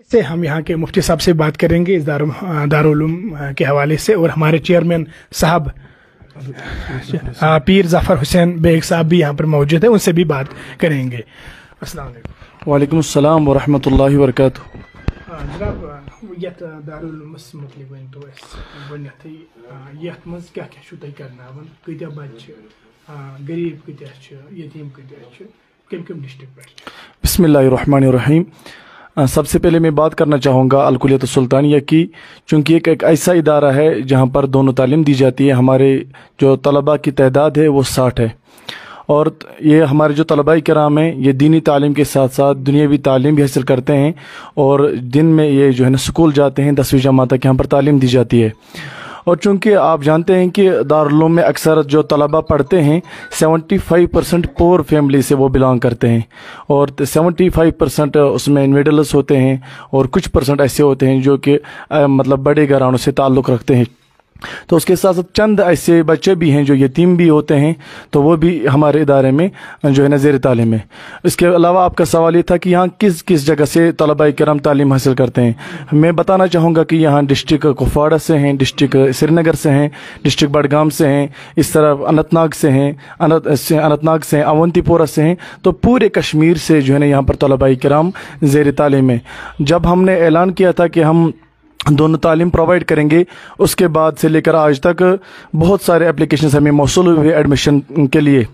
से हम यहाँ के मुफ्ती साहब से बात करेंगे इस दारुल उलूम के हवाले से, और हमारे चेयरमैन साहब पीर ज़फ़र हुसैन बेग साहब भी यहाँ पर मौजूद है, उनसे भी बात करेंगे। अस्सलाम वालेकुम। वालेकुम अस्सलाम व रहमतुल्लाहि व बरकातुहू। जनाब यथ दारुल उलूमस मुतलिक वन तो गथी यथ मज क्या क्या तुम करनावन, कत्या बच्चे गरीब कत्या यतीम कत्या कम कम डिस्ट्रिक्ट पे? बिस्मिल्लाहिर्रहमानिर्रहीम। सबसे पहले मैं बात करना चाहूँगा अल-कुलियत सुल्तानिया की, चूँकि एक ऐसा इदारा है जहाँ पर दोनों तालीम दी जाती है। हमारे जो तलबा की तादाद है वो 60 है, और ये हमारे जो तलबाई कराम हैं ये दीनी तालीम के साथ साथ दुनियावी तालीम भी हासिल करते हैं, और दिन में ये जो है ना स्कूल जाते हैं, 10वीं जमात तक यहाँ पर तालीम दी जाती है। और चूँकि आप जानते हैं कि दारुल उलूम में अक्सर जो तलबा पढ़ते हैं 75% पुअर फैमिली से वो बिलोंग करते हैं, और 75% उसमें मिडल्स होते हैं, और कुछ परसेंट ऐसे होते हैं जो कि मतलब बड़े घरानों से ताल्लुक़ रखते हैं। तो उसके साथ साथ चंद ऐसे बच्चे भी हैं जो यतीम भी होते हैं, तो वो भी हमारे इदारे में जो है ना ज़ेर तालीम है। इसके अलावा आपका सवाल ये था कि यहाँ किस किस जगह से तलबा करम तालीम हासिल करते हैं। मैं बताना चाहूँगा कि यहाँ डिस्ट्रिक्ट कुपवाड़ा से हैं, डिस्ट्रिक्ट श्रीनगर से हैं, डिस्ट्रिक्ट बडगाम से हैं, इस तरह अनंतनाग से हैं, अनंतनाग से हैं, अवंतीपोरा से हैं, तो पूरे कश्मीर से जो है ना यहाँ पर तलबा करम ज़ेर तालीम है। जब हमने ऐलान किया था कि हम दोनों तालीम प्रोवाइड करेंगे, उसके बाद से लेकर आज तक बहुत सारे एप्लीकेशन हमें मौसूल हुए एडमिशन के लिए।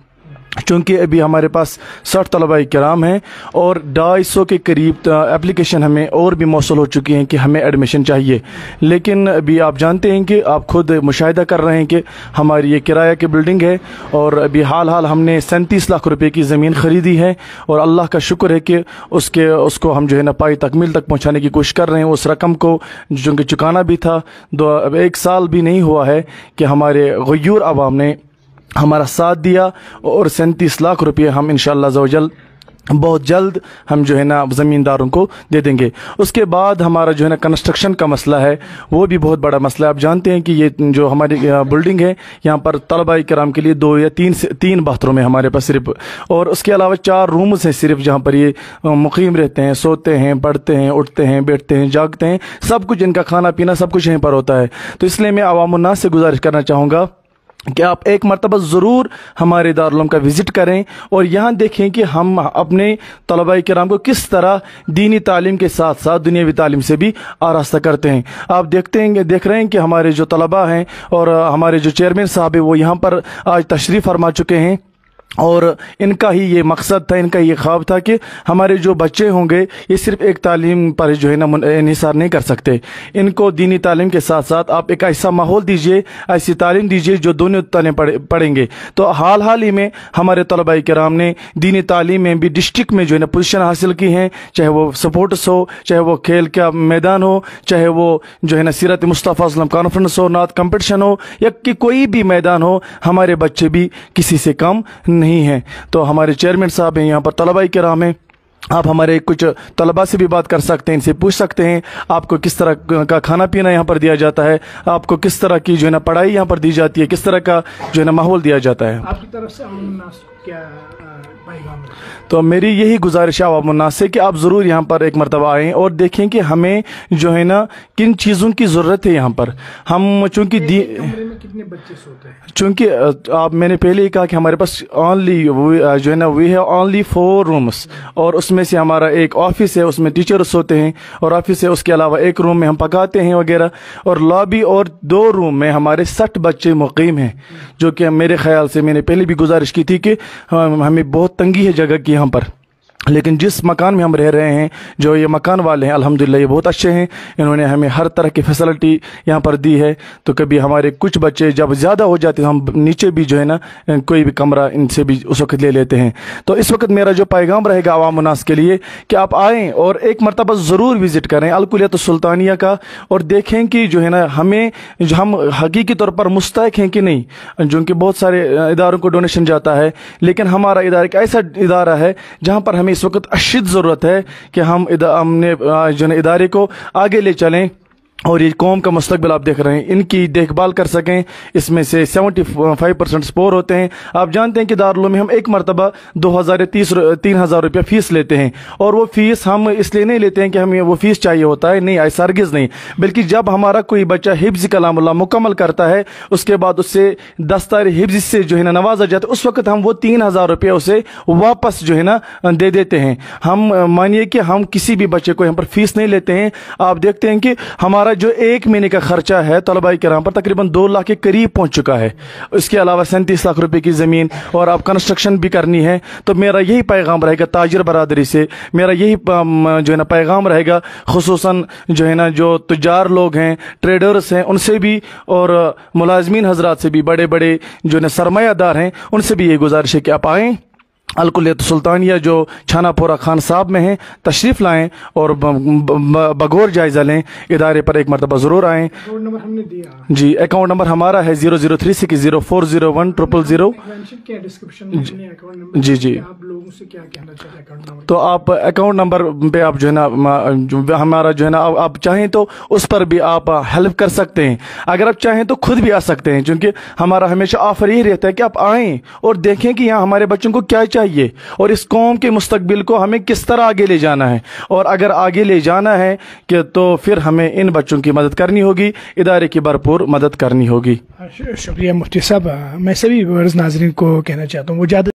चूँकि अभी हमारे पास 60 तलबा कराम हैं और 250 के करीब एप्लीकेशन हमें और भी मौसूल हो चुकी हैं कि हमें एडमिशन चाहिए। लेकिन अभी आप जानते हैं कि आप खुद मुशाहिदा कर रहे हैं कि हमारी ये किराया की बिल्डिंग है, और अभी हाल हमने 37 लाख रुपए की ज़मीन ख़रीदी है, और अल्लाह का शुक्र है कि उसको हम जो है ना पाई तकमील तक पहुँचाने की कोशिश कर रहे हैं। उस रकम को जो कि चुकाना भी था, 1 साल भी नहीं हुआ है कि हमारे गयूर अवाम ने हमारा साथ दिया, और 37 लाख रुपये हम इंशाअल्लाह ज़वजल बहुत जल्द हम जो है ना ज़मींदारों को दे देंगे। उसके बाद हमारा जो है ना कंस्ट्रक्शन का मसला है, वो भी बहुत बड़ा मसला है। आप जानते हैं कि ये जो हमारी बिल्डिंग है, यहाँ पर तलबा कराम के लिए 2 या 3 बाथरूम है हमारे पास सिर्फ, और उसके अलावा 4 रूम्स हैं सिर्फ जहाँ पर ये मुकीम रहते हैं, सोते हैं, पढ़ते हैं, उठते हैं, बैठते हैं, जागते हैं, सब कुछ इनका खाना पीना सब कुछ यहीं पर होता है। तो इसलिए मैं अवामुन्नास से गुजारिश करना चाहूँगा कि आप एक मरतबा ज़रूर हमारे दारुल उलूम का विज़िट करें, और यहाँ देखें कि हम अपने तलबा कराम को किस तरह दीनी तालीम के साथ साथ दुनियावी तालीम से भी आरास्ता करते हैं। आप देख रहे हैं कि हमारे जो तलबा हैं और हमारे जो चेयरमैन साहब हैं वो यहाँ पर आज तशरीफ़ फरमा चुके हैं, और इनका ही ये मकसद था, इनका ये ख्वाब था कि हमारे जो बच्चे होंगे ये सिर्फ एक तालीम पर जो है ना इन्हिसार नहीं कर सकते। इनको दीनी तालीम के साथ साथ आप एक ऐसा माहौल दीजिए, ऐसी तालीम दीजिए जो दोनों तालीम पढ़ेंगे। तो हाल ही में हमारे तलबा कराम ने दीनी तालीम में भी डिस्ट्रिक्ट में जो है ना पोजीशन हासिल की हैं, चाहे वो स्पोर्ट्स हो, चाहे वो खेल का मैदान हो, चाहे वो जो है ना सीरत मुस्तफ़ा सल्लम कॉन्फ्रेंस हो, नात कंपटिशन हो, या कि कोई भी मैदान हो, हमारे बच्चे भी किसी से कम नहीं है। तो हमारे चेयरमैन साहब हैं, यहाँ पर तलबा कराम हैं, आप हमारे कुछ तलबा से भी बात कर सकते हैं, इनसे पूछ सकते हैं आपको किस तरह का खाना पीना यहाँ पर दिया जाता है, आपको किस तरह की जो है ना पढ़ाई यहाँ पर दी जाती है, किस तरह का जो है ना माहौल दिया जाता है। आपकी तरफ से अवामुन्नास क्या पैगाम है? तो मेरी यही गुजारिश है अवामुन्नास से कि आप ज़रूर यहाँ पर एक मरतबा आएँ और देखें कि हमें जो है ना किन चीज़ों की ज़रूरत है यहाँ पर। हम चूँकि कितने बच्चे सोते हैं? चूँकि आप मैंने पहले ही कहा कि हमारे पास ओनली जो है ना वी है ओनली 4 रूम्स, और उसमें से हमारा एक ऑफिस है, उसमें टीचर्स होते हैं और ऑफिस है, उसके अलावा एक रूम में हम पकाते हैं वगैरह, और लॉबी और 2 रूम में हमारे 60 बच्चे मुकीम हैं, जो कि मेरे ख्याल से मैंने पहले भी गुजारिश की थी कि हमें बहुत तंगी है जगह की यहाँ पर। लेकिन जिस मकान में हम रह रहे हैं, जो ये मकान वाले हैं अल्हम्दुलिल्लाह ये बहुत अच्छे हैं, इन्होंने हमें हर तरह की फैसिलिटी यहाँ पर दी है। तो कभी हमारे कुछ बच्चे जब ज़्यादा हो जाते हैं हम नीचे भी जो है ना कोई भी कमरा इनसे भी उस वक्त ले लेते हैं। तो इस वक्त मेरा जो पैगाम रहेगा अवामुन्नास के लिए कि आप आएँ और एक मरतबा ज़रूर विज़िट करें अल-कुलियत सुल्तानिया का, और देखें कि जो है ना हम हकीकी तौर पर मुस्तहिक हैं कि नहीं। जो कि बहुत सारे इदारों को डोनेशन जाता है, लेकिन हमारा इदारा एक ऐसा इदारा है जहाँ पर हमें इस वक्त अशद ज़रूरत है कि हमने जो इदारे को आगे ले चलें और ये कौम का मुस्तकबिल आप देख रहे हैं, इनकी देखभाल कर सकें। इसमें से 75% स्पोर होते हैं। आप जानते हैं कि दारुल में हम एक मरतबा 2000 या 3000 रुपया फ़ीस लेते हैं, और वो फ़ीस हम इसलिए नहीं लेते हैं कि हमें वो फ़ीस चाहिए होता है, नहीं, ऐसा हरगिज़ नहीं। बल्कि जब हमारा कोई बच्चा हिफ्ज़ कलामुल्लाह मुकम्मल करता है, उसके बाद उससे दस्तार हिफ्ज़ से जो है ना नवाजा जाता है, उस वक्त हम वो 3000 रुपया उसे वापस जो है ना दे देते हैं। हम मानिए कि हम किसी भी बच्चे को यहाँ पर फ़ीस नहीं लेते हैं। आप देखते हैं कि हमारा जो एक महीने का खर्चा है तलबाई किराम पर तकरीबन 2 लाख के करीब पहुंच चुका है। इसके अलावा 37 लाख रुपए की ज़मीन, और अब कंस्ट्रक्शन भी करनी है। तो मेरा यही पैगाम रहेगा ताजिर बरादरी से, मेरा यही जो है ना पैगाम रहेगा खुसूसन जो है ना जो तुजार लोग हैं, ट्रेडर्स हैं, उनसे भी, और मुलाजमीन हजरात से भी, बड़े बड़े जो है ना सरमायादार हैं, उनसे भी ये गुजारिश है कि आप आएँ अलकुलियत सुल्तानिया जो छानापोरा खान साहब में है, तशरीफ़ लाएं और बगौर जायज़ा लें। इदारे पर एक मरतबा ज़रूर आएँ। अकाउंट नंबर हमने दिया जी, अकाउंट नंबर हमारा है 0036040100। डिस्क्रिप्शन में अकाउंट नंबर। जी जी, आप लोगों से क्या कहना चाहते हैं अकाउंट नंबर? तो आप अकाउंट नंबर पे आप जो है ना हमारा जो है ना आप चाहें तो उस पर भी आप हेल्प कर सकते हैं। अगर आप चाहें तो खुद भी आ सकते हैं, क्योंकि हमारा हमेशा ऑफर यही रहता है कि आप आएँ और देखें कि यहाँ हमारे बच्चों को क्या चाहिए और इस कौम के मुस्तकबिल को हमें किस तरह आगे ले जाना है। और अगर आगे ले जाना है कि तो फिर हमें इन बच्चों की मदद करनी होगी, इदारे की भरपूर मदद करनी होगी। शुक्रिया मुफ्ती साहब। मैं सभी नाज़रीन को कहना चाहता हूँ वो ज़्यादा